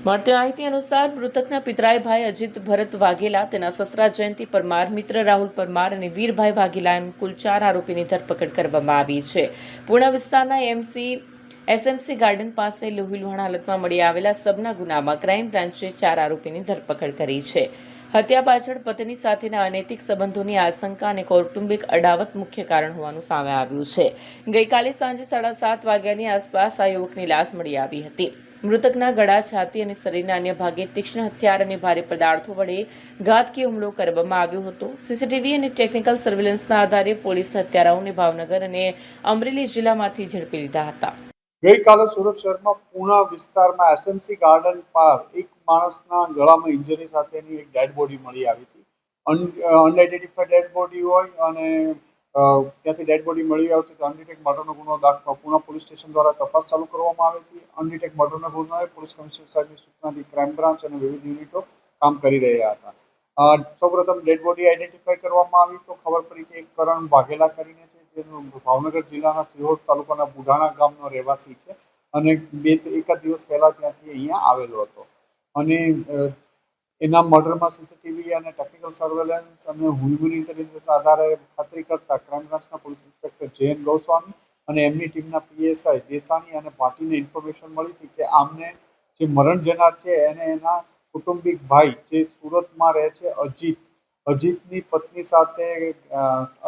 મળતી માહિતી અનુસાર મૃતકના પિતરાઈ ભાઈ અજીત ભરત વાઘેલા, તેના સસરા જયંતિ પરમાર, મિત્ર રાહુલ પરમાર અને વીરભાઈ વાઘેલા એમ કુલ 4 આરોપીની ધરપકડ કરવામાં આવી છે. પૂર્ણા વિસ્તારના એસએમસી ગાર્ડન પાસે લોહીલુહાણ હાલતમાં મળી આવેલા સબના ગુનામાં ક્રાઇમ બ્રાન્ચે 4 આરોપીની ધરપકડ કરી છે. હત્યા પાછળ પત્ની સાથેના અનૈતિક સંબંધોની આશંકા અને કૌટુંબિક અડાવત મુખ્ય કારણ હોવાનું સામે આવ્યું છે. ગઈકાલે સાંજે 7:30 વાગ્યાની આસપાસ આ યુવકની લાશ મળી આવી હતી. મૃતકના ગળા, છાતી અને શરીરના અન્ય ભાગે તીક્ષ્ણ હથિયાર અને ભારે પદાર્થો વડે ઘાતકી હુમલો કરવામાં આવ્યો હતો. સીસીટીવી અને ટેકનિકલ સર્વેલન્સના આધારે પોલીસે હત્યારાઓને ભાવનગર અને અમરેલી જિલ્લામાંથી ઝડપી લીધા હતા. ગઈકાલે સુરત શહેરમાં પૂર્ણા વિસ્તારમાં એસએમસી ગાર્ડન પર એક માણસના ગળામાં ઇન્જરી સાથેની એક ડેડ બોડી મળી આવી હતી. અનઆઇડેન્ટિફાઈડ ડેડ બોડી હોય અને ત્યાંથી ડેડ બોડી મળી આવતી તો અનડિટેક મર્ડરનો ગુનો દાખલ પૂર્ણા પોલીસ સ્ટેશન દ્વારા તપાસ ચાલુ કરવામાં આવી હતી. અનડિટેક મર્ડરનો ગુનો પોલીસ કમિશનર સાહેબની સૂચનાથી ક્રાઇમ બ્રાન્ચ અને વિવિધ યુનિટો કામ કરી રહ્યા હતા. સૌપ્રથમ ડેડ બોડી આઈડેન્ટિફાઈ કરવામાં આવી તો ખબર પડી કે એક કરણ વાઘેલા કરીને છે, જેનો ભાવનગર જિલ્લાના સિહોર તાલુકાના બુઢાણા ગામનો રહેવાસી છે અને એક દિવસ પહેલા ત્યાંથી અહીંયા આવેલો હતો. અને એના મર્ડરમાં સીસીટીવી અને ટેકનિકલ સર્વેલન્સ અને હ્યુમન ઇન્ટેલિજન્સ આધારે ખાતરી કરતા ક્રાઇમ બ્રાન્ચના પોલીસ ઇન્સ્પેક્ટર જયંત ગોસ્વામી અને એમની ટીમના પીએસઆઈ દેસાણી અને પાટીને ઇન્ફોર્મેશન મળી હતી કે આમને જે મરણ જનાર છે એને એના કુટુંબિક ભાઈ જે સુરતમાં રહે છે અજીતની પત્ની સાથે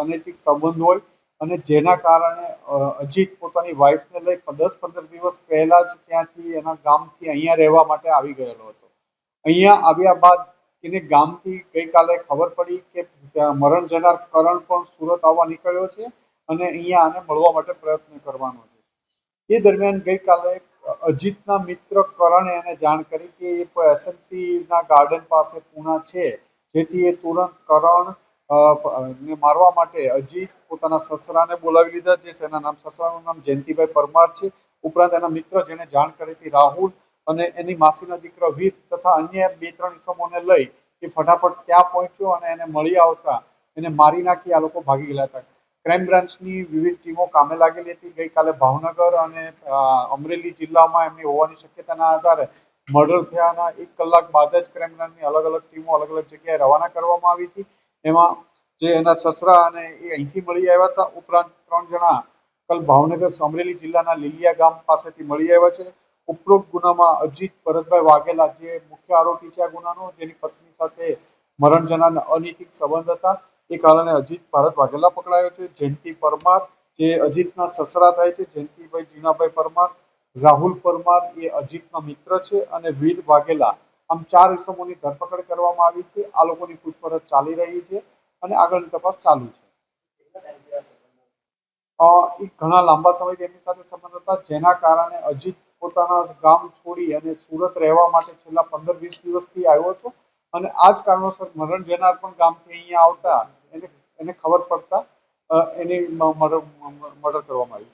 અનૈતિક સંબંધ હોય અને જેના કારણે અજીત પોતાની વાઈફને લઈ 10-15 દિવસ પહેલા જ ત્યાંથી એના ગામથી અહીંયા રહેવા માટે આવી ગયેલો હતો. અહીંયા આવ્યા બાદ એને ગામથી ગઈકાલે ખબર પડી કે મરણ જનાર કરણ પણ સુરત આવવા નીકળ્યો છે અને અહીંયા આને મળવા માટે પ્રયત્ન કરવાનો છે. એ દરમિયાન ગઈકાલે અજીતના મિત્ર કરણે એને જાણ કરી કે એ એસએમસીના ગાર્ડન પાસે પૂણા છે, જેથી એ તુરંત કરણ ને મારવા માટે અજીત પોતાના સસરાને બોલાવી લીધા છે. એના સસરાનું નામ જયંતિભાઈ પરમાર છે. ઉપરાંત એના મિત્ર જેને જાણ કરી હતી રાહુલ અને એની માસીના દીકરા વીર તથા અન્ય 2-3 ઇસમોને લઈ એ ફટાફટ ત્યાં પહોંચ્યો અને એને મળી આવતા એને મારી નાખી આ લોકો ભાગી ગયેલા હતા. ક્રાઇમ બ્રાન્ચની વિવિધ ટીમો કામે લાગેલી હતી. ગઈકાલે ભાવનગર અને અમરેલી જિલ્લામાં એમની હોવાની શક્યતાના આધારે મર્ડર થયાના 1 કલાક બાદ જ ક્રાઇમ બ્રાન્ચની અલગ અલગ ટીમો અલગ અલગ જગ્યાએ રવાના કરવામાં આવી હતી. એમાં જે એના સસરા અને એ અહીંથી મળી આવ્યા હતા. ઉપરાંત 3 જણા કલ ભાવનગર અમરેલી જિલ્લાના લીલિયા ગામ પાસેથી મળી આવ્યા છે. ઉપરોક્ત ગુનામાં અજીત ભરતભાઈ વાઘેલા જે મુખ્ય આરોપી છે આ ગુનાનો, જેની પત્ની સાથે મરણ જનારના અનૈતિક સંબંધ હતા, એ કારણે અજીત ભારત વાઘેલા પકડાયો છે. જયંતિ પરમાર જે અજીતના સસરા થાય છે, જયંતિભાઈ જીનાભાઈ પરમાર, રાહુલ પરમાર એ અજીતના મિત્ર છે અને વીર વાઘેલા, આમ 4 ઇસમોની ધરપકડ કરવામાં આવી છે. આ લોકોની પૂછપરછ ચાલી રહી છે અને આગળની તપાસ ચાલુ છે. એ ઘણા લાંબા સમયથી એમની સાથે સંબંધ હતા, જેના કારણે અજીત પોતાના ગામ છોડી અને સુરત રહેવા માટે છેલ્લા 15-20 દિવસથી આવ્યો હતો અને આ જ કારણોસર મરણ જનાર પણ ગામથી અહીંયા આવતા એને ખબર પડતા એની મર્ડર કરવામાં આવ્યું.